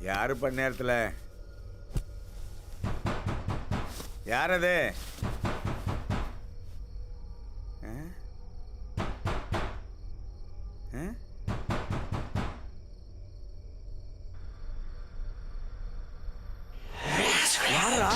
யாரு பண்ண நேரத்தில் யார் அது? யாரா?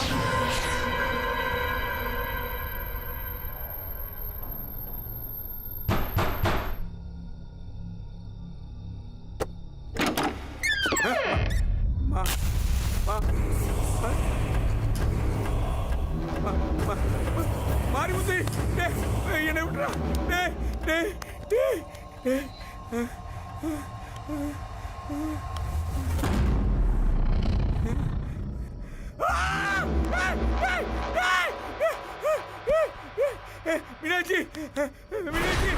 மாரிமுத்து, என்னை விட்டுறா. மீனாட்சி, மீனாட்சி,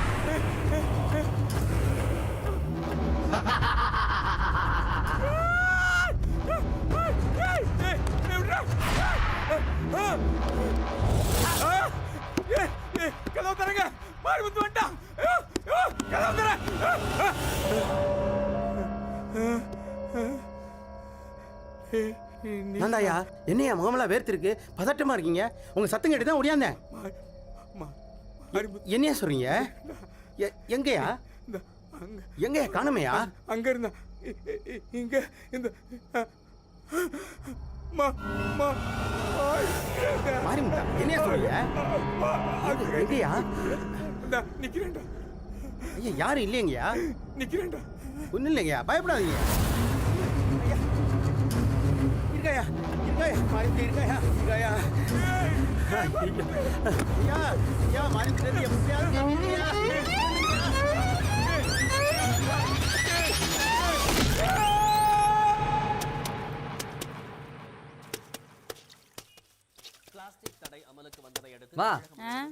கதவு தரங்க. மாரிமுத்து வந்துட்டான். கதவு தர. நந்தாயா, என்னையா முகமெல்லாம் வேர்த்திருக்கு, பதட்டமா இருக்கீங்க? உங்க சத்தம் கேட்டு தான் ஓடியாந்தேன். என்னையா சொல்றீங்க? எங்கயா எங்கயா காணுமையா? அங்க இருந்தா இங்க இந்த மாரிமுத்தா, என்னையா சொல்றீங்க? எங்கயா? நிக்கிறேன்டா. ஐயா, யாரும் இல்லையங்கயா? நிக்கிறேன்டா. ஒன்னும் இல்லைங்கயா, பயப்படாதீங்க. இருக்காயா, இருக்காயா, மாரிமுத்து இருக்காயா, இருக்காயா? ஐயா, ஐயா, மாரிமுத்து எப்படியா?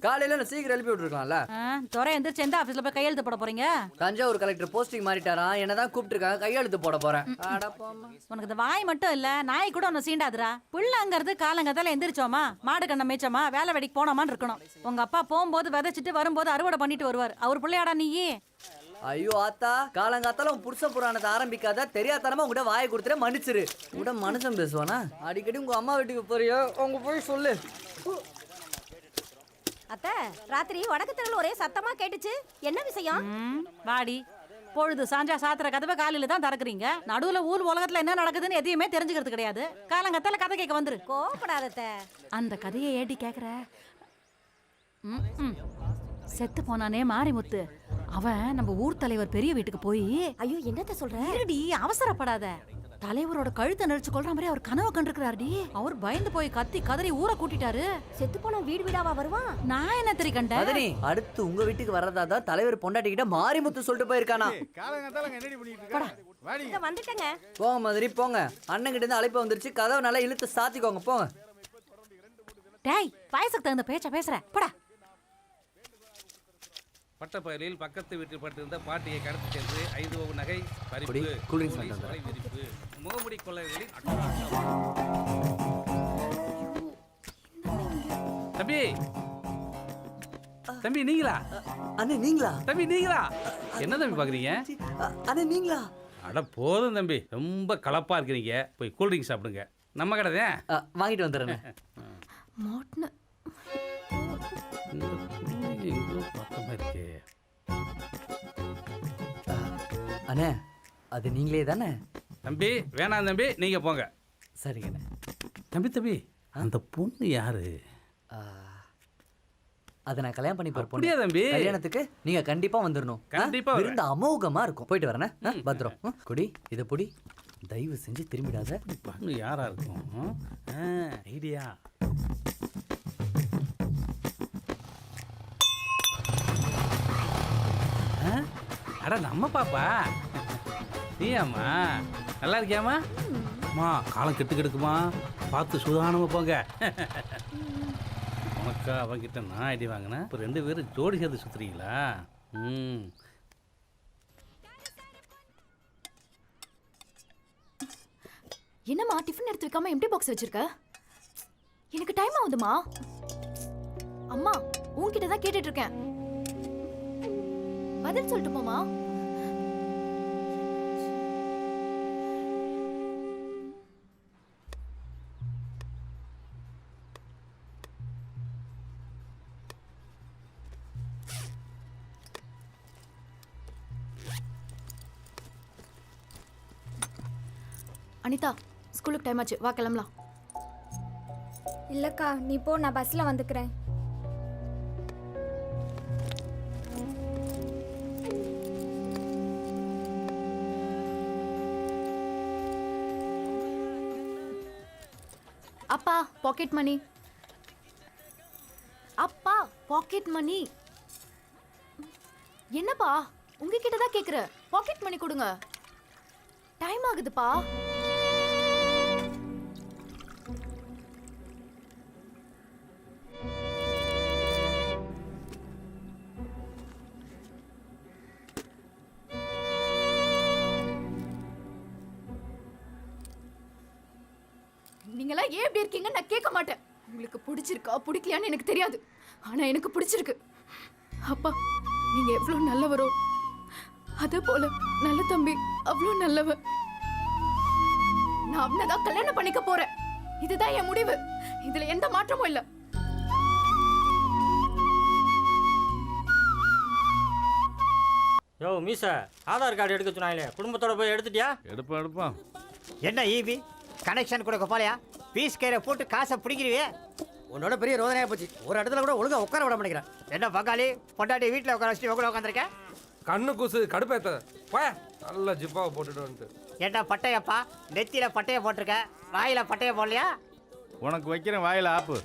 காலையில சீக்கிரம் எழுப்பி விட்டுருக்கலாம்ல. துறை எந்திரிச்சு எந்த ஆபீஸ்ல போய் கையெழுத்து போட போறீங்க? தஞ்சாவூர் கலெக்டர் போஸ்டிங் மாறிட்டாராம், என்னதான் கூப்பிட்டு இருக்காங்க, கையெழுத்து போட போறேன். உனக்கு இந்த வாய் மட்டும் இல்ல, நாய் கூட உன்னை சீண்டாதுரா. புள்ளங்கிறது காலங்கத்தால எந்திரிச்சோமா, மாடு கண்ண மேய்ச்சோமா, வேலை வெடிக்கு போனோமான்னு இருக்கணும். உங்க அப்பா போகும்போது விதைச்சிட்டு வரும்போது அறுவடை பண்ணிட்டு வருவார். அவர் பிள்ளையாடா நீ? ஐயோ ஆத்தா, காலங்காத்தால உன் புருஷ புராணத்தை ஆரம்பிக்காத. தெரியாதனமா உங்ககிட்ட வாயை கொடுத்துட்டு மன்னிச்சிரு. உட மனுஷன் பேசுவானா? அடிக்கடி உங்க அம்மா வீட்டுக்கு போறியோ, அவங்க போய் சொல்லு. அத்தை, ராத்திரி வடக்கு ஒரே சத்தமா கேட்டுச்சு, என்ன விஷயம்? வாடி, பொழுது சாஞ்சா சாத்திர கதவை காலையில தான் திறக்கிறீங்க. நடுவுல ஊர் உலகத்துல என்ன நடக்குதுன்னு எதையுமே தெரிஞ்சுக்கிறது கிடையாது. காலங்கத்தால கதை கேட்க வந்துரு. கோபப்படாதத்த. அந்த கதையை ஏடி கேக்குற? செத்து போனானே மாரிமுத்து, அவன் நம்ம ஊர் தலைவர் பெரிய வீட்டுக்கு போய். ஐயோ, என்னத்த சொல்ற? இருடி, அவசரப்படாத. தலைவரோட கழுத்தை நெரிச்சு கொள்ற மாதிரி அவர் கனவு கண்டிருக்கிறாருடி. அவர் பயந்து போய் கத்தி கதறி ஊரை கூட்டிட்டாரு. செத்து போன வீடு வீடாவா வருவான்? நான் என்ன தெரிய கண்டேன். அடுத்து உங்க வீட்டுக்கு வர்றதா தலைவர் பொண்டாட்டிக்கிட்ட மாரிமுத்து சொல்லிட்டு போயிருக்கானா? வந்துட்டேங்க. போங்க மாதிரி போங்க. அண்ணன் கிட்ட இருந்து அழைப்பு வந்துருச்சு, கதவை நல்லா இழுத்து சாத்திக்கோங்க, போங்க. டேய், வயசுக்கு தகுந்த பேச்ச பேசுற, போடா. பட்டப்பகலில் பக்கத்து வீட்டில் பட்டிருந்த பாட்டியை கடத்தி சென்று 5 பவுன் நகை பறிப்பு, விரிப்பு, முகமுடி கொள்ளைகளில் தம்பி, தம்பி நீங்களா? அண்ணே நீங்களா? தம்பி நீங்களா? என்ன தம்பி பாக்குறீங்க? அண்ணே நீங்களா? அட போதும் தம்பி, ரொம்ப கலப்பா இருக்கிறீங்க. போய் கூல்ட்ரிங்க் சாப்பிடுங்க, நம்ம கடை தான். வாங்கிட்டு வந்துடுறேன். அண்ணே, அது நீங்களே தானே? தம்பி வேணாம் தம்பி, நீங்க போங்க. சரிங்கண்ணே. தம்பி அந்த பொண்ணு யாரு? அதை நான் கல்யாணம் பண்ணி அப்படியே தம்பி. கல்யாணத்துக்கு நீங்க கண்டிப்பா வந்துடணும். கண்டிப்பா விருந்து அமோகமா இருக்கும். போயிட்டு வரேன். பத்திரம். குடி, இதை புடி. தயவு செஞ்சு திரும்பிடாத. பொண்ணு யாரா இருக்கும்? ஐடியா. அட நம்ம பாப்பா நீயாம்மா, நல்லா இருக்கியாம்மா? அம்மா காலம் கெட்டு கெடுக்குமா, பார்த்து சுதானமா போங்க. உனக்கா அவங்கிட்ட நான் ஐடி வாங்கினேன், இப்போ 2 பேரும் ஜோடி சேர்த்து சுத்துறீங்களா? என்னம்மா டிஃபன் எடுத்து வைக்காம எம்டி பாக்ஸ் வச்சிருக்க? எனக்கு டைம் ஆகுதுமா. அம்மா உன்கிட்ட தான் கேட்டுட்டு இருக்கேன், பதில் சொல்லிட்டு போமா. அனிதா ஸ்கூலுக்கு டைம் ஆச்சு, வா கிளம்பலாம். இல்லக்கா நீ போ, நான் பஸ்ல வந்துக்கிறேன். அப்பா பாக்கெட் மணி. அப்பா பாக்கெட் மணி. என்னப்பா உங்ககிட்ட தான் கேக்குற, பாக்கெட் மணி கொடுங்க. டைம் ஆகுதுப்பா. நீங்களாம் ஏன் இப்படி இருக்கீங்க நான் கேட்க மாட்டேன். உங்களுக்கு பிடிச்சிருக்கா பிடிக்கலையான்னு எனக்கு தெரியாது, ஆனா எனக்கு பிடிச்சிருக்கு. அப்பா நீங்க எவ்வளவு நல்லவரோ அதே போல நல்ல தம்பி அவ்வளவு நல்லவர். நான் அவனதான் கல்யாணம் பண்ணிக்க போறேன். இதுதான் என் முடிவு, இதுல எந்த மாற்றமும் இல்ல. யோ மீச, ஆதார் கார்டு எடுக்க சொன்னாங்களே, குடும்பத்தோட போய் எடுத்துட்டியா? எடுப்போம். என்ன ஈபி கனெக்ஷன் கொடுக்க போலையா? பீஸ் கயிறை போட்டு காசை பிடிக்கிறீங்க. உன்னோட பெரிய ரோதனையா போச்சு. ஒரு இடத்துல கூட ஒழுங்கா உட்கார விட மாட்டேங்கிறேன். என்ன பங்காளி பொண்டாட்டி வீட்டில் உட்கார வச்சுட்டு உங்களை உட்காந்துருக்கேன். கண்ணு கூசு கடுப்பேத்த போய நல்ல ஜிப்பாவை போட்டுட்டு வந்துட்டு. என்ன பட்டையப்பா, நெத்தியில பட்டைய போட்டிருக்க, வாயில பட்டைய போடலையா? உனக்கு வைக்கிறேன் வாயில ஆப்பு.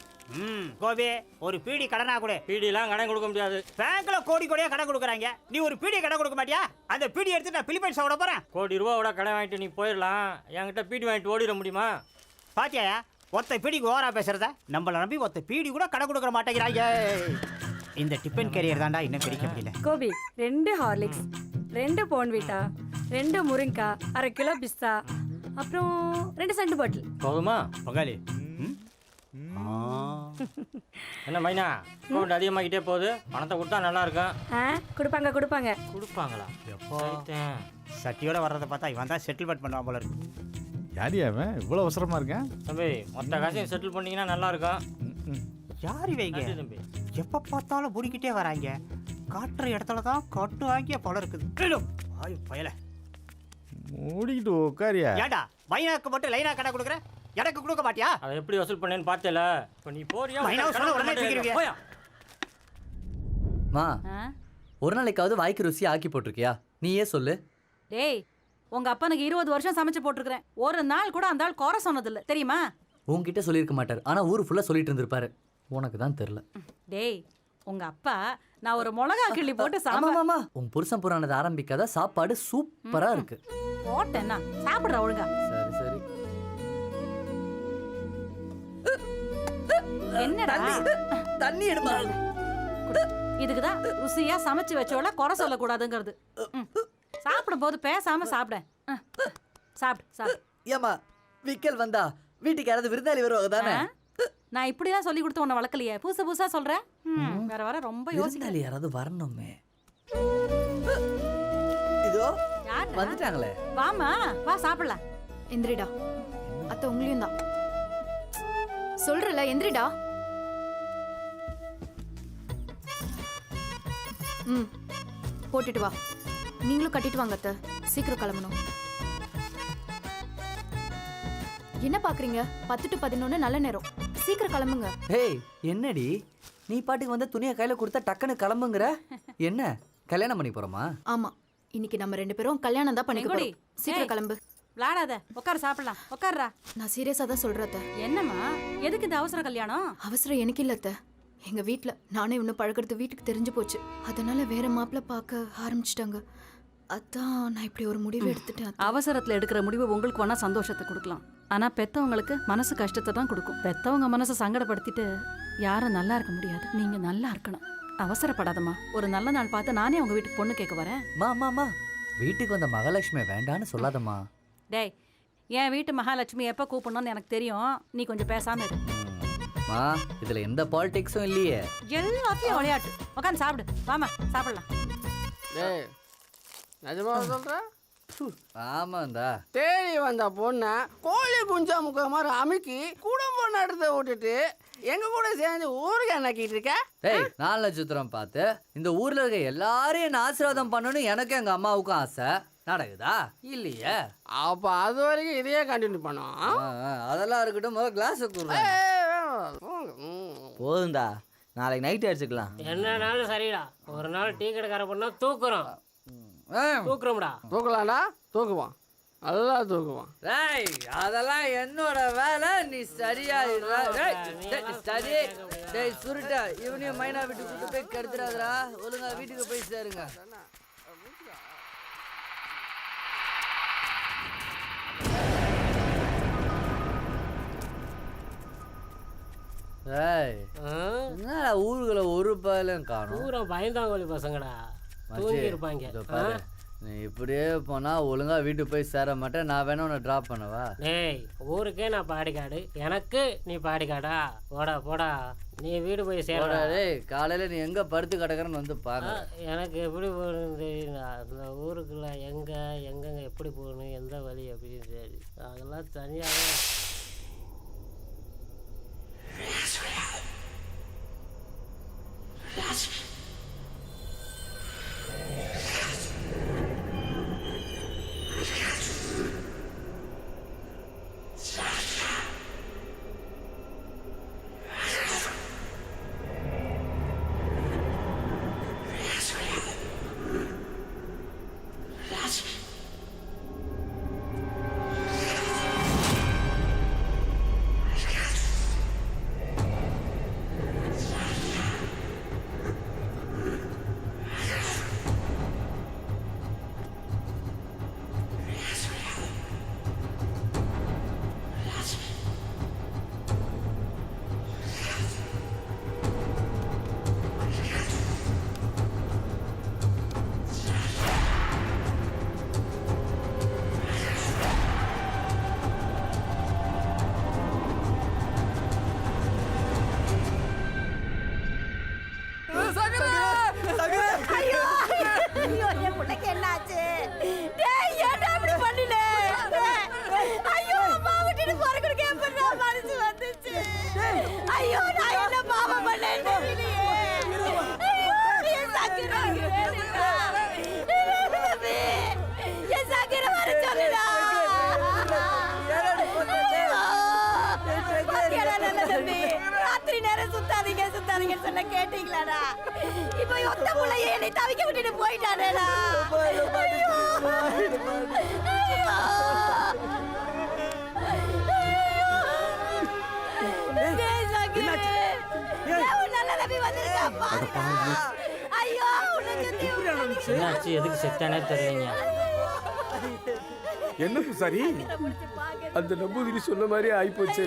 கோபி ஒரு பீடி கடனா கூட. பீடிலாம் கடன் கொடுக்க முடியாது. பேங்க்ல கோடி கோடியா கடன் கொடுக்குறாங்க, நீ ஒரு பீடி கடன் கொடுக்க மாட்டியா? அந்த பீடி எடுத்து நான் பிலிப்பைன்ஸ் சாப்பிட போறேன். கோடி ரூபாவோட கடன் வாங்கிட்டு நீ போயிடலாம், என்கிட்ட பீடி வாங்கிட்டு ஓடிட முடியுமா? பாத்தியா ஒத்த பீடிக்கு ஓவரா பேசுறத? நம்மள நம்பி ஒத்த பீடி கூட கடன் கொடுக்க மாட்டேங்கிறாங்க. இந்த டிஃபன் கேரியர் தாண்டா இன்னும் பிடிக்க முடியல. கோபி 2 ஹார்லிக்ஸ், 2 போன்விட்டா, 2 முருங்கா, 1/2 கிலோ பிஸ்தா, அப்புறம் 2 சென்ட் பாட்டில். போதுமா? பங்காளி என்ன மைனா, அமௌண்ட் அதிகமாகிட்டே போகுது, பணத்தை கொடுத்தா நல்லா இருக்கும். கொடுப்பாங்க கொடுப்பாங்க. கொடுப்பாங்களா? எப்போ? சட்டியோட வர்றதை பார்த்தா இவன் தான் செட்டில்மெண்ட் பண்ணுவான் போல இருக்கு. யாரியா அவன் இவ்வளோ அவசரமா இருக்கேன்? தம்பி மொத்த காசையும் செட்டில் பண்ணிங்கன்னா நல்லா இருக்கும். யார் இவங்க? நன்றி தம்பி. எப்ப பார்த்தாலும் முடிக்கிட்டே வராங்க, காட்டுற இடத்துல தான் கட்டு வாங்கிய பழம் இருக்குது. ஆய் பயல மூடிக்கிட்டு உட்காரியா? ஏண்டா மைனாக்கு மட்டும் லைனா கடை கொடுக்குற, எனக்கு கொடுக்க மாட்டியா? அதை எப்படி வசூல் பண்ணேன்னு பார்த்தேல. இப்போ நீ போறியா? மைனா சொன்ன உடனே தூக்கிடுவியா? போயா. மா ஆ? ஒரு நாளைக்காவது வாய்க்கு ருசி ஆக்கி போட்டிருக்கியா? நீயே சொல்லு. டேய் உங்க அப்பனுக்கு 20 வருஷம் சமைச்சு போட்டிருக்கிறேன், ஒரு நாள் கூட அந்த ஆள் குறை சொன்னதில்ல தெரியுமா? உன்கிட்ட சொல்லியிருக்க மாட்டார், ஆனா ஊர் ஃபுல்லா சொல்லிட்டு இருந்திருப்பாரு. உனக்கு தான் தெரியல. டேய் உங்க அப்பா நான் ஒரு மிளகா கிள்ளி போட்டு ஆமா சாம்பார் மாமா, உன் புருஷன் புராணத்தை ஆரம்பிக்காத, சாப்பாடு சூப்பரா இருக்கு. போட்டேன்னா சாப்பிடுற ஒழுங்கா. சரி சரி. என்னடா தண்ணி எடுமா. இதுக்குதான் ருசியா சமைச்சு வச்சோல குறை சொல்லக்கூடாதுங்கிறது. சாப்பிடும் போது பேசாம சாப்பிட. சாப்பிடு சாப்பிடு. ஏமா விக்கல் வந்தா வீட்டுக்கு யாராவது விருந்தாளி வருவாங்க தானே? நான் இப்படிதான் சொல்லி கொடுத்து உன்னை வளர்க்கலையே, புதுசு புதுசா சொல்றேன். வேற வர ரொம்ப விருந்தாளி யோசிக்கல. யாராவது வரணுமே. இதோ யாரு வந்துட்டாங்களே. வாமா வா சாப்பிடலாம். எந்திரிடா, அத்தை உங்களையும் தான் சொல்றல. எந்திரிடா. போட்டுட்டு வா. நீங்களும் கட்டிட்டு வாங்க அத்தை, சீக்கிரம் கிளம்பணும். என்ன பாக்குறீங்க? 10 to 11 நல்ல நேரம், சீக்கிரம் கிளம்புங்க. ஹேய் என்னடி நீ பாட்டுக்கு வந்து துணியை கையில கொடுத்தா டக்குன்னு கிளம்புங்கிற? என்ன கல்யாணம் பண்ணி போறோமா? ஆமா, இன்னைக்கு நம்ம 2 பேரும் கல்யாணம் தான் பண்ணிக்க எங்கடி? போறோம். சீக்கிரம் ஏய். கிளம்பு. விளாடாத, உட்கார சாப்பிடலாம். உட்கார்றா. நான் சீரியஸா தான் சொல்றேன் அத்தை. என்னம்மா எதுக்கு இந்த அவசர கல்யாணம்? அவசரம் எனக்கு இல்ல அத்தை. எங்க வீட்ல நானே இன்னும் பழகிறது வீட்டுக்கு தெரிஞ்சு போச்சு, அதனால வேற மாப்பிள்ள பார்க்க ஆரம்பிச்சிட்டாங்க. அதான் நான் இப்படி ஒரு முடிவு எடுத்துட்டேன் அத்தை. அவசரத்துல எடுக்கிற முடிவு உங்களுக்கு வேணா சந்தோஷத்தை கொடுக்கலாம், ஆனா பெத்தவங்களுக்கு மனசு கஷ்டத்தை தான் கொடுக்கும். பெத்தவங்க மனசை சங்கடப்படுத்திட்டு யாரும் நல்லா இருக்க முடியாது. நீங்க நல்லா இருக்கணும். அவசரப்படாதம்மா, ஒரு நல்ல நாள் பார்த்து நானே உங்க வீட்டுக்கு பொண்ணு கேட்க வரேன். மா வீட்டுக்கு வந்த மகாலட்சுமி வேண்டான்னு சொல்லாதம்மா. டேய் என் வீட்டு மகாலட்சுமி எப்போ கூப்பிடணும்னு எனக்கு தெரியும், நீ கொஞ்சம் பேசாம இரு. மா இதுல எந்த பாலிடிக்ஸும் இல்லையே. எல்லாத்தையும் விளையாட்டு. உட்காந்து சாப்பிடு. வாமா சாப்பிடலாம். டேய் நிஜமா சொல்ற? ஆமாண்டா. தேடி வந்த பொண்ணை கோழி குஞ்சா முக்க மாதிரி அமுக்கி குடும்பம் நடத்த விட்டுட்டு எங்க கூட சேர்ந்து ஊருக்கு அண்ணாக்கிட்டு இருக்க. ஏய் 4 நட்சத்திரம் பார்த்து இந்த ஊர்ல இருக்க எல்லாரையும் நான் ஆசீர்வாதம் பண்ணணும் எனக்கு எங்க அம்மாவுக்கும் ஆசை. நடக்குதா இல்லையே? அப்போ அது வரைக்கும் இதையே கண்டினியூ பண்ணோம். அதெல்லாம் இருக்கட்டும், முதல்ல கிளாஸை போதும்டா, நாளைக்கு நைட்டு அடிச்சுக்கலாம். என்னன்னாலும் சரிடா, ஒரு நாள் டீ கடைக்கார பண்ணா தூக்குறோம். தூக்குறோம்டா. தூக்கலாம்டா, தூக்குவான், நல்லா தூக்குவான். டேய் அதெல்லாம் என்னோட வேலை, நீ சரியா சரி. டேய் சுருட்டா, இவனையும் மைனா வீட்டுக்கு கூட்டு போய் கெடுத்துடாதடா. ஒழுங்கா வீட்டுக்கு போய் சேருங்க. ஏய் என்னடா ஊருக்குள்ள ஒரு பயலும் காணும். பூரா பயந்தாங்கோலி பசங்கடா, தூங்கி இருப்பாங்க. நீ இப்படியே போனா ஒழுங்கா வீட்டுக்கு போய் சேர மாட்டேன். நான் வேணா உன்னை டிராப் பண்ணவா? டேய் ஊருக்கே நான் பாடிக்காடு, எனக்கு நீ பாடிக்காடா? போடா போடா, நீ வீடு போய் சேரடா. டேய் காலையில நீ எங்க படுத்து கிடக்குறன்னு வந்து பாரு. எனக்கு எப்படி போகணும்னு தெரியல. அந்த ஊருக்குள்ள எங்கெங்க எப்படி போகணும், எந்த வழி அப்படின்னு சரி, அதெல்லாம் தனியாக. ஐயோ என் பிள்ளைக்கு என்னாச்சு? டேய் ஏன்டா இப்படி பண்ணின? ஐயோ அம்மா விட்டுட்டு போறதுக்கு எப்படிடா மனசு வந்துச்சு? ஐயோ நான் என்ன பாவம் பண்ணேன்னு தெரியலையே. ஐயோ என் சக்கரை வேணுடா. தம்பி, என் சக்கரை வர சொல்லுடா. தம்பி ராத்திரி நேரம் சுத்தாதீங்க சொன்ன கேட்டீங்களாடா? இப்போ ஒத்த புள்ளைய என்னை தவிக்க விட்டுட்டு போயிட்டானேடா. என்னாச்சு, எதுக்கு செத்தானே தெரியலங்க. என்ன பூசாரி, அந்த நம்பூதிரி சொன்ன மாதிரி ஆயிப்போச்சு.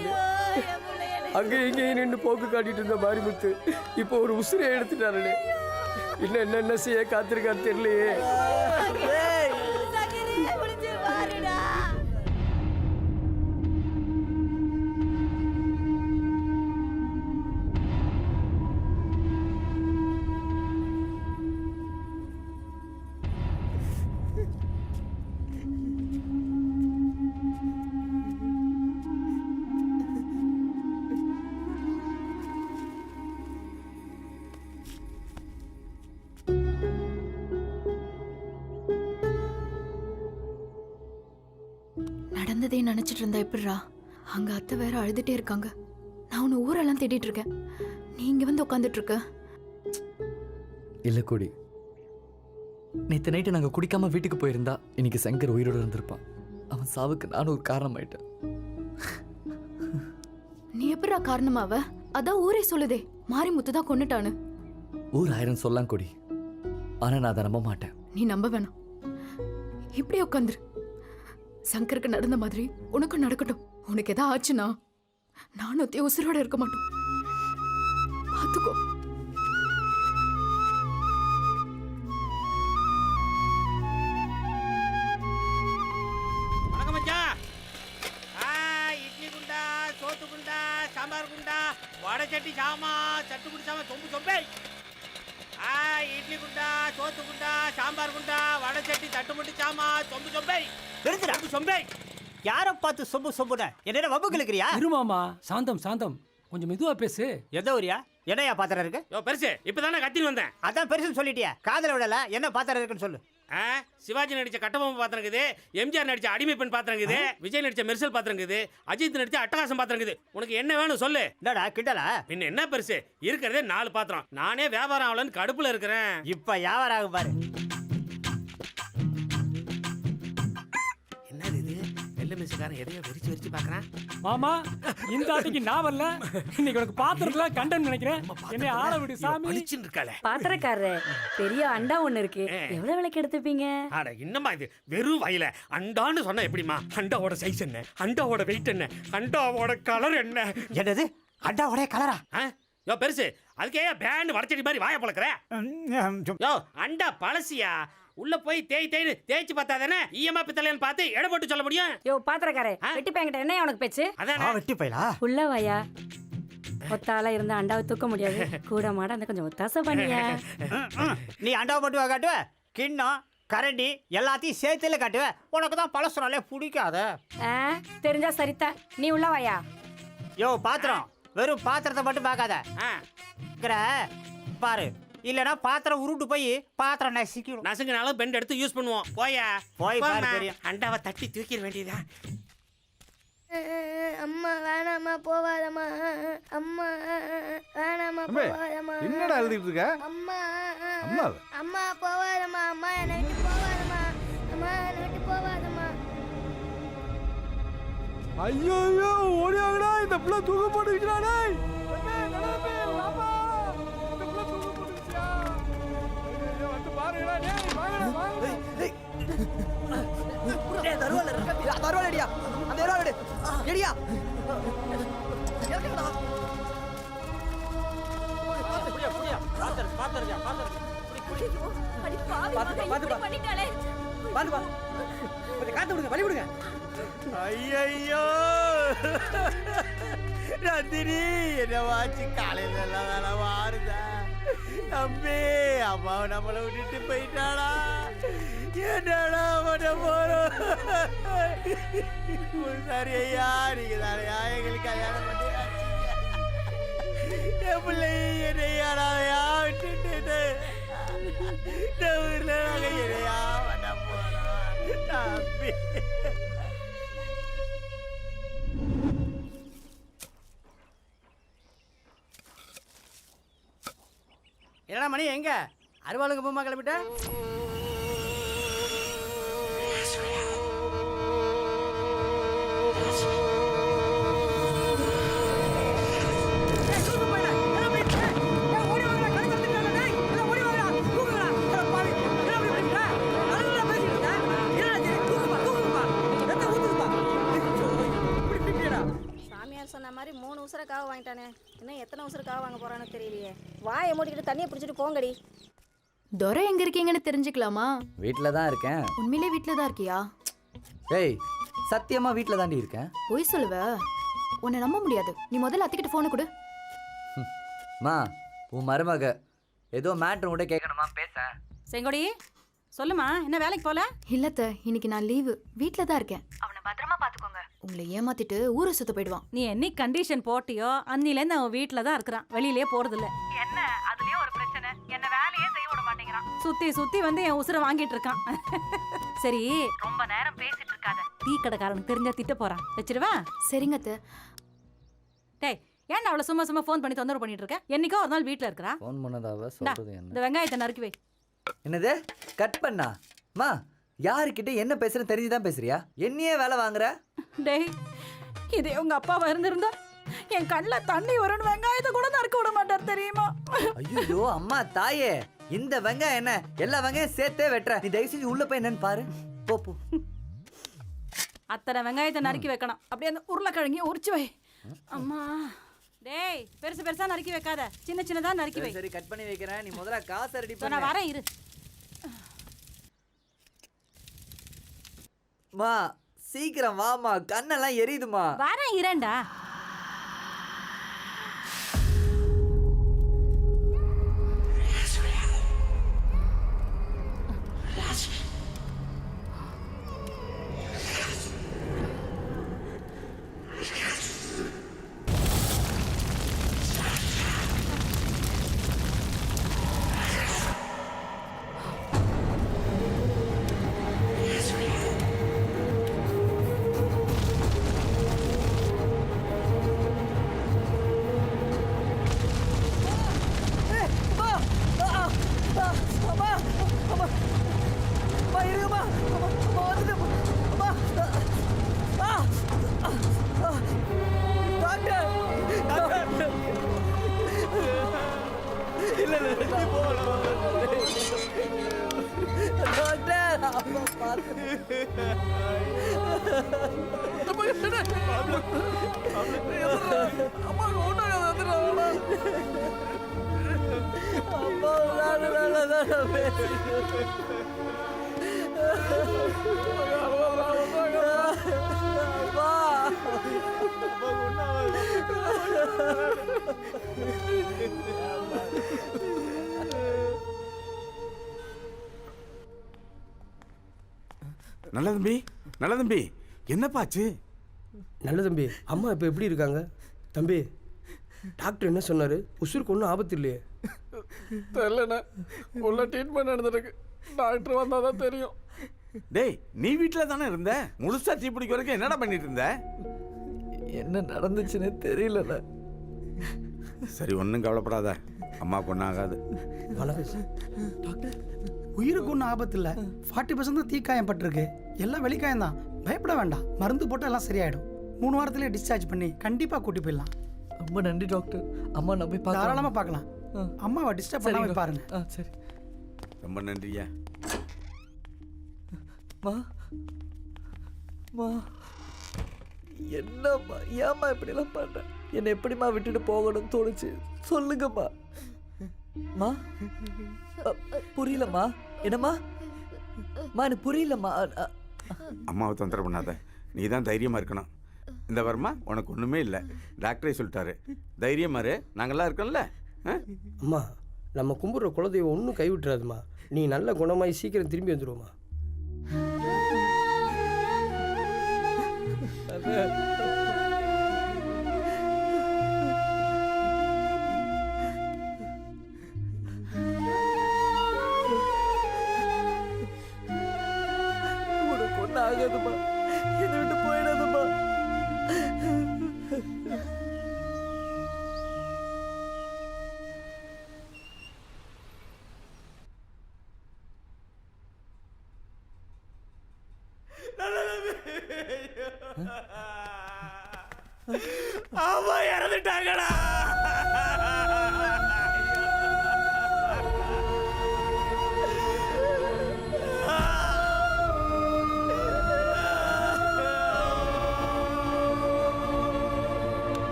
அங்கே இங்கேயும் நின்று போக்கு காட்டிட்டு இருந்த மாரிமுத்து இப்போ ஒரு உசிரியை எடுத்துட்டாரு. இன்னும் என்னென்ன செய்ய காத்திருக்கான்னு தெரியலையே. நடந்ததே நினைச்சிட்டு இருந்தா எப்படிரா? அங்க அத்தை வேற அழுதுட்டே இருக்காங்க. நான் உன்னை ஊரெல்லாம் தேடிட்டு இருக்கேன், நீ இங்க வந்து உட்காந்துட்டு இருக்க. இல்ல கூடி, நேற்று நைட்டு நாங்கள் குடிக்காம வீட்டுக்கு போயிருந்தா இன்னைக்கு சங்கர் உயிரோடு இருந்திருப்பான். அவன் சாவுக்கு நானும் ஒரு காரணம் ஆயிட்டேன். நீ எப்படிரா காரணமாவ? அதான் ஊரே சொல்லுதே, மாரிமுத்து தான் கொன்னுட்டானு. ஊர் ஆயிரம் சொல்லலாம் கூடி, ஆனா நான் அதை நம்ப மாட்டேன். நீ நம்ப வேணாம், இப்படியே உட்காந்துரு. சங்கருக்கு நடந்த மாதிரி உனக்கும் நடக்கட்டும். உனக்கு எதா ஆச்சுன்னா நானும் அத்தையும் உசுரோட இருக்க மாட்டோம். பாத்துக்கோ. வணக்கம் மச்சான். இட்லி குண்டா, சோத்து குண்டா, சாம்பார் குண்டா, வடை சட்டி சாமா, சட்டு குடி சாமா, சொம்பு சொம்பே. இட்லி குண்டா, சோத்து குண்டா, சாம்பார் குண்டா, வடை சட்டி, தட்டுமுட்டு சாமா, சொம்பு சொம்பே. தெரிஞ்சுடா சொம்பே. யாரை பார்த்து சொம்பு சொம்புன? என்ன வம்பு கிழக்கிறியா? இருமாமா, சாந்தம் சாந்தம், கொஞ்சம் மெதுவா பேசு. எந்த ஊரியா? என்னையா பாத்திரம் இருக்கு? பெருசு இப்பதானே கத்தின்னு வந்தேன். அதான் பெருசுன்னு சொல்லிட்டியா? காதல விடல, என்ன பாத்திரம் இருக்குன்னு சொல்லு. சிவாஜி நடிச்ச கட்டபொம்மை பாத்திரம் இருக்குது, எம்ஜிஆர் நடிச்ச அடிமை பெண் பாத்திரம் இருக்குது, விஜய் நடிச்ச மெர்சல் பாத்திரம் இருக்குது, அஜித் நடிச்ச அட்டகாசம் பாத்திரம் இருக்குது. உனக்கு என்ன வேணும் சொல்லு. என்னடா கிண்டலா? பின்ன என்ன பெருசு, இருக்கிறதே 4 பாத்திரம். நானே வியாபாரம் ஆகலன்னு கடுப்புல இருக்கிறேன். இப்ப வியாபாரம் ஆகும் பாரு. என்னது இது, வெள்ளை மிஸ்காரன் எதையோ விரிச்சு விரிச்சு பாக்குறான். மாமா இந்த ஆட்டிக்கு நான் வரல, இன்னைக்கு உனக்கு பாத்திரத்துல கண்டன் நினைக்கிறேன். என்னை ஆள விடு சாமி. பளிச்சுன்னு இருக்காளே. பாத்திரக்காரரே, பெரிய அண்டா ஒண்ணு இருக்கு, எவ்வளவு விலைக்கு எடுத்துப்பீங்க? அட என்னம்மா இது, வெறும் வயல அண்டான்னு சொன்னா எப்படிமா? அண்டாவோட சைஸ் என்ன, அண்டாவோட வெயிட் என்ன, அண்டாவோட கலர் என்ன? என்னது அண்டாவோட கலரா? யோ பெருசு, அதுக்கே பேண்ட் வடச்சடி மாதிரி வாய பழக்கிற? யோ அண்டா பழசியா, உள்ள போய் தேய்ச்சு பார்த்தா தானே ஈயமா பித்தளைன்னு பார்த்து எடை போட்டு சொல்ல முடியும். யோ பாத்திரக்காரே, வெட்டி பேங்கிட்ட என்ன உனக்கு பேச்சு? அதான் வெட்டி போயிலா உள்ள வாயா. ஒத்தால இருந்த அண்டாவை தூக்க முடியாது, கூட மாட அந்த கொஞ்சம் ஒத்தாசை பண்ணியா. நீ அண்டாவை மட்டும் காட்டுவ, கிண்ணம் கரண்டி எல்லாத்தையும் சேர்த்துல காட்டுவ. உனக்கு தான் பழசுறாலே பிடிக்காத. தெரிஞ்சா சரித்தா, நீ உள்ள வாயா. யோ பாத்திரம், வெறும் பாத்திரத்தை மட்டும் பார்க்காத, பாரு, இல்லனா பாத்திரம் உருட்டு போய் பாத்திரம் நசுக்கிடும். நசுங்கினாலும் பெண்ட் எடுத்து யூஸ் பண்ணுவோம். போய் பாரு தெரியும். அண்டாவை தட்டி தூக்கிட வேண்டியதா. அம்மா வேணாமா, போவாதம்மா. அம்மா வேணாமா, போவாதம்மா. என்னடா எழுதிட்டு இருக்க? அம்மா அம்மா அம்மா போவாதம்மா. அம்மா என்னை விட்டு போவாதம்மா. அம்மா என்னை விட்டு போவாதம்மா. ஐயோ ஓடியாங்கடா, இந்த புள்ள தூக்க போட்டுக்கிறானே. ஐயோ நந்தினி, என்ன வாச்சு காலையில எல்லாம் வேலை வாருதா தம்பி. அம்மாவை நம்மளை விட்டுட்டு போயிட்டாளா? என்னடா பண்ண போறோம்? சரி ஐயா, நீங்க தானையா எங்களுக்கு கல்யாணம் பண்ணி என் பிள்ளை என்னையாடாவையா விட்டுட்டு இந்த ஊர்ல நாங்க என்னையா பண்ண போறோம் தம்பி. என்னடா மணி, எங்க அருவாளுங்க பூமா கிளம்பிட்ட? சொன்ன மாதிரி 3 உசுரக்காக வாங்கிட்டானே, இன்னும் எத்தனை உசுரக்காக வாங்க போறான்னு தெரியலையே. வாயை மூடிக்கிட்டு தண்ணியை பிடிச்சிட்டு போங்கடி. துரை எங்க இருக்கீங்கன்னு தெரிஞ்சுக்கலாமா? வீட்டில் தான் இருக்கேன். உண்மையிலே வீட்டில் தான் இருக்கியா? ஏய் சத்தியமா வீட்டில் தாண்டி இருக்கேன். போய் சொல்லுவ, உன்னை நம்ப முடியாது. நீ முதல்ல அத்திக்கிட்டு போனை கொடு. மா, உன் மருமக ஏதோ மேட்ரு கூட கேட்கணுமா, பேச. செங்கோடி சொல்லுமா, என்ன வேலைக்கு போல? இல்லத்த, இன்னைக்கு நான் லீவு, வீட்ல தான் இருக்கேன். அவனை பத்திரமா பாத்துக்கோங்க. உங்களை ஏமாத்திட்டு ஊரை சுத்த போயிடுவான். நீ என்னைக்கு கண்டிஷன் போட்டியோ அன்னிலேருந்து அவன் வீட்டில் தான் இருக்கிறான், வெளியிலே போறதில்ல. என்ன அதுலயே ஒரு பிரச்சனை, என்ன வேலையே செய்ய விட மாட்டேங்கிறான். சுத்தி வந்து என் உசுரை வாங்கிட்டு இருக்கான். சரி, ரொம்ப நேரம் பேசிட்டு இருக்காத, டீ கடைக்காரனுக்கு தெரிஞ்சா திட்ட போறான். வச்சிருவா? சரிங்க அத்தை. டேய், ஏன்டா அவளை சும்மா ஃபோன் பண்ணி தொந்தரவு பண்ணிட்டு இருக்க? என்னைக்கோ ஒரு நாள் வீட்டில் இருக்கிறா. ஃபோன் பண்ணதாவ சொல்றது என்ன? இந்த வெங்காயத்தை நறுக்கி வை. என்னது கட் பண்ணா? மா, யாருக்கிட்ட என்ன பேசுறேன்னு தெரிஞ்சுதான் பேசுறியா? என்னையே வேலை வாங்குற? டேய், இதே உங்க அப்பாவா இருந்திருந்தா என் கண்ணில் தண்ணி வரும்னு வெங்காயத்தை கூட நறுக்க விட மாட்டார் தெரியுமா? ஐயோ அம்மா தாயே, இந்த வெங்காயம் என்ன எல்லா வெங்காயம் சேர்த்தே வெட்டுற. நீ தயவு செஞ்சு உள்ள போய் என்னன்னு பாரு. போ. அத்தனை வெங்காயத்தை நறுக்கி வைக்கணும். அப்படியே அந்த உருளைக்கிழங்கையும் உரிச்சு வை. அம்மா, டேய் பெருசா நறுக்கி வைக்காத, சின்னதா நறுக்கி வை. சரி கட் பண்ணி வைக்கிறேன், நீ முதல்ல காசை ரெடி பண்ணு. நான் வரேன், இரு. மா சீக்கிரம் வாமா, கண்ணெல்லாம் எரியுதுமா. வரேன், இரண்டா. அம்மா நான் நல்ல தம்பி, நல்ல தம்பி, என்னப்பாச்சு? நல்ல தம்பி, அம்மா இப்போ எப்படி இருக்காங்க? தம்பி, டாக்டர் என்ன சொன்னார்? உசுருக்கு ஒன்றும் ஆபத்து இல்லையே? தெரியலண்ணா, உள்ள ட்ரீட்மெண்ட் நடந்துருக்கு. டாக்டர் வந்தால் தான் தெரியும். டேய், நீ வீட்டில் தானே இருந்த? முழுசா டீ பிடிக்க வரைக்கும் என்னடா பண்ணிட்டு இருந்த? என்ன நடந்துச்சுன்னு தெரியலண்ணா. சரி, ஒன்றும் கவலைப்படாத, அம்மாவுக்கு ஒன்றும் ஆகாது. டாக்டர், உயிருக்கு ஒன்றும் ஆபத்து இல்லை. 40% தான் தீக்காயம் பட்டிருக்கு. எல்லாம் வெளிக்காயம் தான், பயப்பட வேண்டாம். மருந்து போட்டால் எல்லாம் சரியாயிடும். 3 வாரத்திலே டிஸ்சார்ஜ் பண்ணி கண்டிப்பாக கூட்டி போயிடலாம். ரொம்ப நன்றி டாக்டர். அம்மா நான் போய் பார்க்கலாம். தாராளமாக பார்க்கலாம். அம்மாவை டிஸ்டர்ப் பண்ணாம பாருங்க. சரி, ரொம்ப நன்றியா. மா மா என்னம்மா, ஏம்மா இப்படிலாம் பண்ற? என்னை எப்படிம்மா விட்டுட்டு போகணும்னு தோணுச்சு சொல்லுங்கம்மா. மா புரியலம்மா. என்னம்மா? எனக்கு புரியலம்மா. அம்மாவை தொந்தரவு பண்ணாத, நீ தான் தைரியமாக இருக்கணும். இந்த வரமா உனக்கு ஒன்றுமே இல்லை, டாக்டரே சொல்லிட்டாரு. தைரியமா இரு, நாங்கள்லாம் இருக்கோம்ல. அம்மா, நம்ம கும்பிட்ற குலதெய்வம் ஒன்றும் கைவிட்டுறாதுமா. நீ நல்ல குணமாகி சீக்கிரம் திரும்பி வந்துடுவோம்மா. உனக்கு ஒன்றும் ஆகாதுமா, என்னை விட்டு போயிடாதம்மா. அம்மா இறந்துட்டாங்கடா.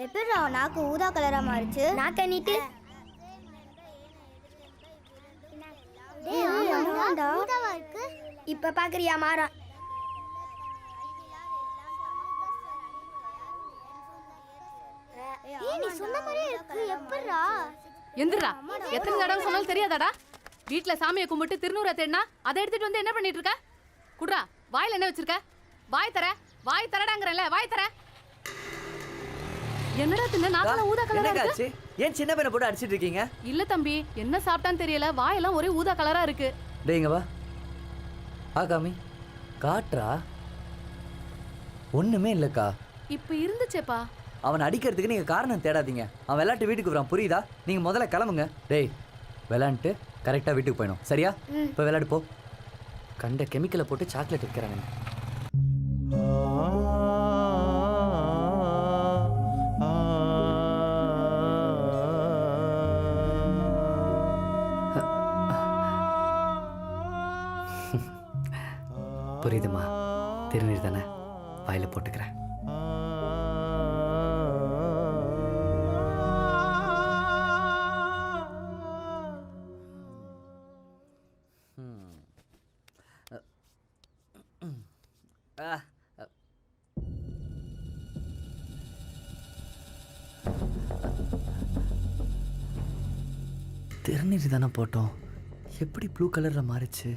எப்படிடா நாக்கு ஊதா கலரா மாறிச்சு? நாக்க நீட்டு. இப்ப பாக்குறியா மாறா? நீ சொன்ன மாதிரியே இருக்கு. எப்படிடா? எந்திரா, எத்தனை தடவை சொன்னாலும் தெரியாதாடா? வீட்ல சாமியை கும்பிட்டு திருநூறை தேடினா அதை எடுத்துட்டு வந்து என்ன பண்ணிட்டு இருக்க? குடுறா, வாயில என்ன வச்சிருக்க? வாய் தர, வாய் தரடாங்கறல, வாய் தர. என்னடா தின்ன நாக்குல ஊதா கலரா இருக்கு? ஏன் சின்ன பையனை போட்டு அடிச்சிட்டு இருக்கீங்க? இல்ல தம்பி, என்ன சாப்பிட்டான்னு தெரியல, வாயெல்லாம் ஒரே ஊதா கலரா இருக்கு. டேங்க வா. காமி காட்றா. ஒண்ணுமே இல்லக்கா. இப்ப இருந்துச்சேப்பா. அவன் அடிக்கிறதுக்கு நீங்க காரணம் தேடாதீங்க. அவன் விளையாட்டு வீட்டுக்கு வரான், புரியுதா? நீங்க முதல்ல கிளம்புங்க. டேய், விளையாண்டுட்டு கரெக்டா வீட்டுக்கு போயிடும், சரியா? இப்போ விளையாடு போ. கண்ட கெமிக்கலை போட்டு சாக்லேட் விற்கிறாங்க. புரியுதுமா? திருநீர் தானே, வாயில போட்டுக்கிறேன். திருநீர் தானே போட்டோம், எப்படி ப்ளூ கலரில் மாறிச்சு?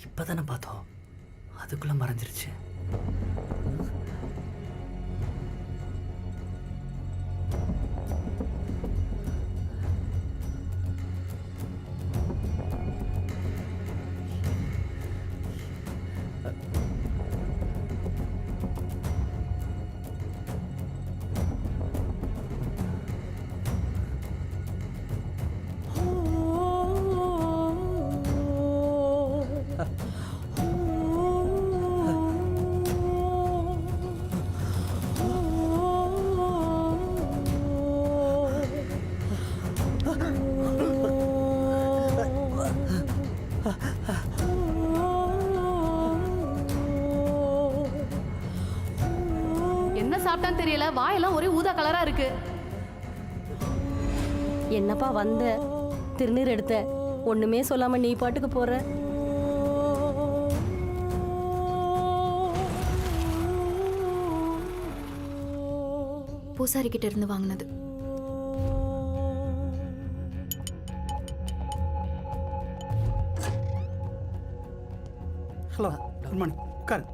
இப்போ தானே பார்த்தோம், அதுக்குள்ளே மறைஞ்சிருச்சு. சாப்பிட்டான்னு தெரியல, வாயெல்லாம் ஒரே ஊதா கலரா இருக்கு. என்னப்பா வந்த திருநீர் எடுத்த ஒண்ணுமே சொல்லாம நீ பாட்டுக்கு போற. பூசாரி கிட்ட இருந்து வாங்கினது. Hello, good morning. உட்காரு.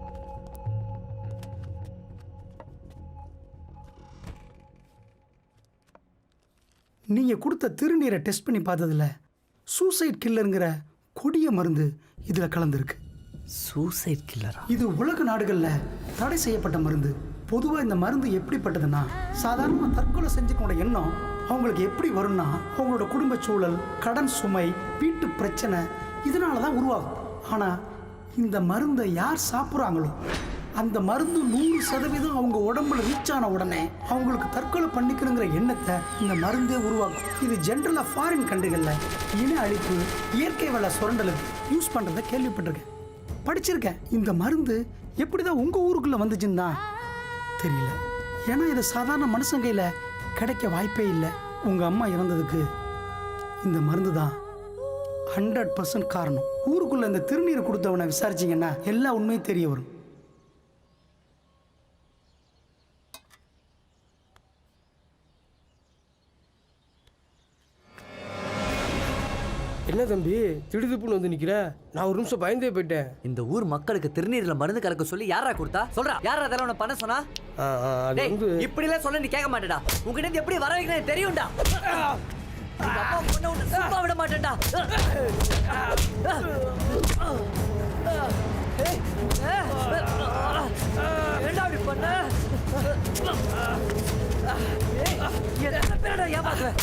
நீங்கள் கொடுத்த திருநீரை டெஸ்ட் பண்ணி பார்த்ததுல சூசைட் கில்லருங்கிற கொடிய மருந்து இதில் கலந்துருக்கு. சூசைட் கில்லரா? இது உலக நாடுகளில் தடை செய்யப்பட்ட மருந்து. பொதுவாக இந்த மருந்து எப்படிப்பட்டதுன்னா, சாதாரணமாக தற்கொலை செஞ்சுக்கோட எண்ணம் அவங்களுக்கு எப்படி வரும்னா, அவங்களோட குடும்ப சூழல், கடன் சுமை, வீட்டு பிரச்சனை இதனால தான் உருவாகும். ஆனால் இந்த மருந்தை யார் சாப்பிட்றாங்களோ அந்த மருந்து 100% அவங்க உடம்புல ரீச் ஆன உடனே அவங்களுக்கு தற்கொலை பண்ணிக்கணுங்கிற எண்ணத்தை இந்த மருந்தே உருவாக்கும். இது ஜென்ரலாக ஃபாரின் கண்ட்ரிகளில் இன அழிப்பு, இயற்கை வள சுரண்டலுக்கு யூஸ் பண்ணுறதை கேள்விப்பட்டிருக்கேன், படிச்சிருக்கேன். இந்த மருந்து எப்படி தான் உங்கள் ஊருக்குள்ளே வந்துச்சுன்னு தான் தெரியல. ஏன்னா இது சாதாரண மனுஷன் கையில் கிடைக்க வாய்ப்பே இல்லை. உங்கள் அம்மா இறந்ததுக்கு இந்த மருந்து தான் 100% காரணம். ஊருக்குள்ளே இந்த திருநீர் கொடுத்தவனை விசாரிச்சிங்கன்னா எல்லா உண்மையும் தெரிய வரும். என்ன தம்பி திடுதுப்புன்னு வந்து நிக்கிற? நான் ஒரு நிமிஷம் பயந்தே போயிட்டேன். இந்த ஊர் மக்களுக்கு திருநீர்ல மருந்து கலக்க சொல்லி யாரா கொடுத்தா? சொல்றா, யாரா அதெல்லாம் உன பண்ண சொன்னா? இப்படி எல்லாம் சொல்ல நீ கேட்க மாட்டேடா. உங்ககிட்ட எப்படி வர வைக்கணும் தெரியும்டா. உங்க அப்பா பொண்ணை உன்னை சும்மா விட மாட்டேன்டா. என்ன அப்படி பண்ண? எத்தனை பேரடா ஏமாத்துவேன்?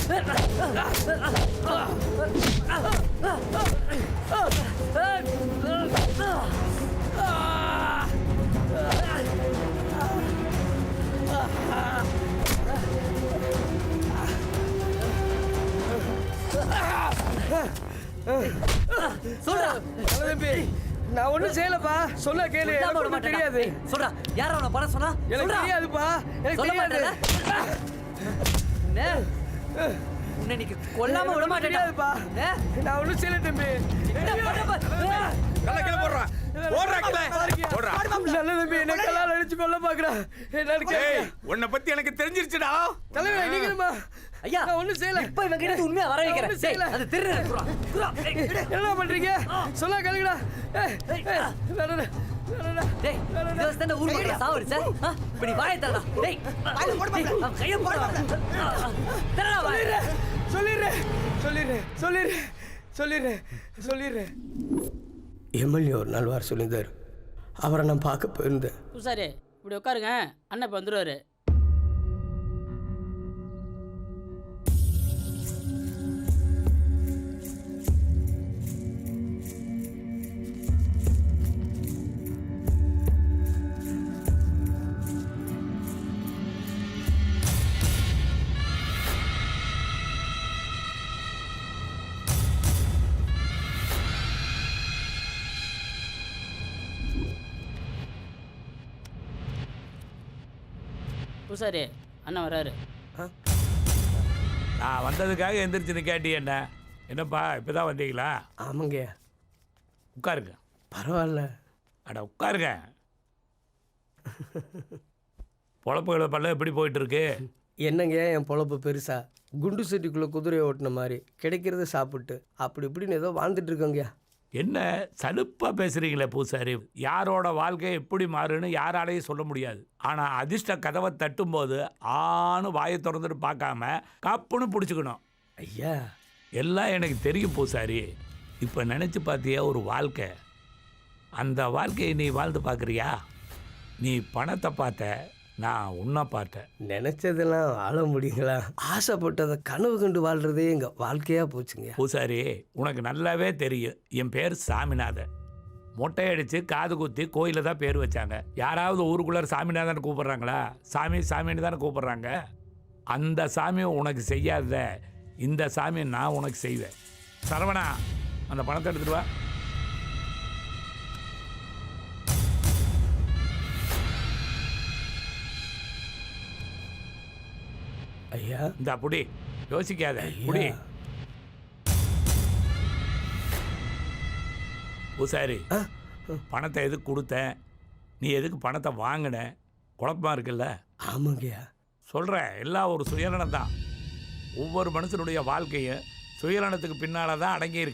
சொல்றா தம்பி, நான் ஒண்ணும் செய்யலப்பா. சொல்ல கேளு, எனக்கு தெரியாது. சொல்றா, யாரா உன பண்ண சொன்னா? எனக்கு தெரியாதுப்பா, எனக்கு தெரியாது. உன்னை இன்னைக்கு கொல்லாம விட மாட்டேன்ப்பா. நான் ஒண்ணும் செய்யல தம்பி. நல்ல தம்பி, என்ன கல்லால் அடிச்சு கொல்ல பாக்குறேன். உன்னை பத்தி எனக்கு தெரிஞ்சிருச்சுடா. தலைவர் நீங்களுமா? ஐயா, நான் ஒண்ணும் செய்யல. இப்ப இவங்க கிட்ட உண்மையா வர வைக்கிறேன். அது திருநீர். என்ன பண்றீங்க? சொல்ல கேளுங்கடா. டேய், இந்த ஊர் மக்கள் சாவடிச்சா? இப்படி வாயை தரடா. டேய், அவன் கையை போடுடா. தரடா வாயை. சொல்லிடுறேன். எம்எல்ஏ ஒரு நாள் வர சொல்லியிருந்தார். அவரை நான் பார்க்க போயிருந்தேன். பூசாரி இப்படி உட்காருங்க, அண்ணன் இப்போ வந்துடுவார். பூசாரி அண்ணன் வராரு. நான் வந்ததுக்காக எந்திரிச்சு நிற்காட்டி என்ன? என்னப்பா இப்போதான் வந்தீங்களா? ஆமாங்க. உட்காருங்க. பரவாயில்ல. அட உட்காருங்க. பொழப்புகளை பல்ல எப்படி போயிட்டு இருக்கு? என்னங்க என் பொழப்பு பெருசா? குண்டு சட்டிக்குள்ளே குதிரையை ஓட்டின மாதிரி கிடைக்கிறத சாப்பிட்டு அப்படி இப்படின்னு ஏதோ வாழ்ந்துட்டு இருக்கோங்கய்யா. என்ன சலுப்பாக பேசுகிறீங்களே பூசாரி? யாரோட வாழ்க்கை எப்படி மாறுன்னு யாராலையும் சொல்ல முடியாது. ஆனால் அதிர்ஷ்ட கதவை தட்டும்போது ஆணு வாயை திறந்துட்டு பார்க்காம கப்புன்னு பிடிச்சிக்கணும். ஐயா, எல்லாம் எனக்கு தெரியும் பூசாரி. இப்போ நினச்சி பார்த்தியா ஒரு வாழ்க்கை? அந்த வாழ்க்கையை நீ வாழ்ந்து பார்க்குறியா? நீ பணத்தை பார்த்த, நான் உன்னை பார்த்தேன். நினச்சதெல்லாம் வாழ முடியுங்களா? ஆசைப்பட்டதை கனவு கண்டு வாழ்கிறதே எங்கள் வாழ்க்கையாக போச்சுங்க. பூசாரி, உனக்கு நல்லாவே தெரியும் என் பேர் சாமிநாதன். மொட்டையடித்து காது குத்தி கோயிலில் தான் பேர் வச்சாங்க. யாராவது ஊருக்குள்ளார சாமிநாதன் கூப்பிட்றாங்களா? சாமின்னு தானே கூப்பிட்றாங்க. அந்த சாமி உனக்கு செய்யாத இந்த சாமியை நான் உனக்கு செய்வேன். சரவணா, அந்த பணத்தை எடுத்துட்டு வா. ஐயா இந்த புடி, யோசிக்காத புடி. பூசாரி, பணத்தை எதுக்கு கொடுத்த, நீ எதுக்கு பணத்தை வாங்கின, குழப்பமா இருக்குல்ல? ஆமாங்கய்யா. சொல்கிறேன், எல்லாம் ஒரு சுயநலம் தான். ஒவ்வொரு மனுஷனுடைய வாழ்க்கையும் சுயநலத்துக்கு பின்னால் தான் அடங்கி இருக்கு.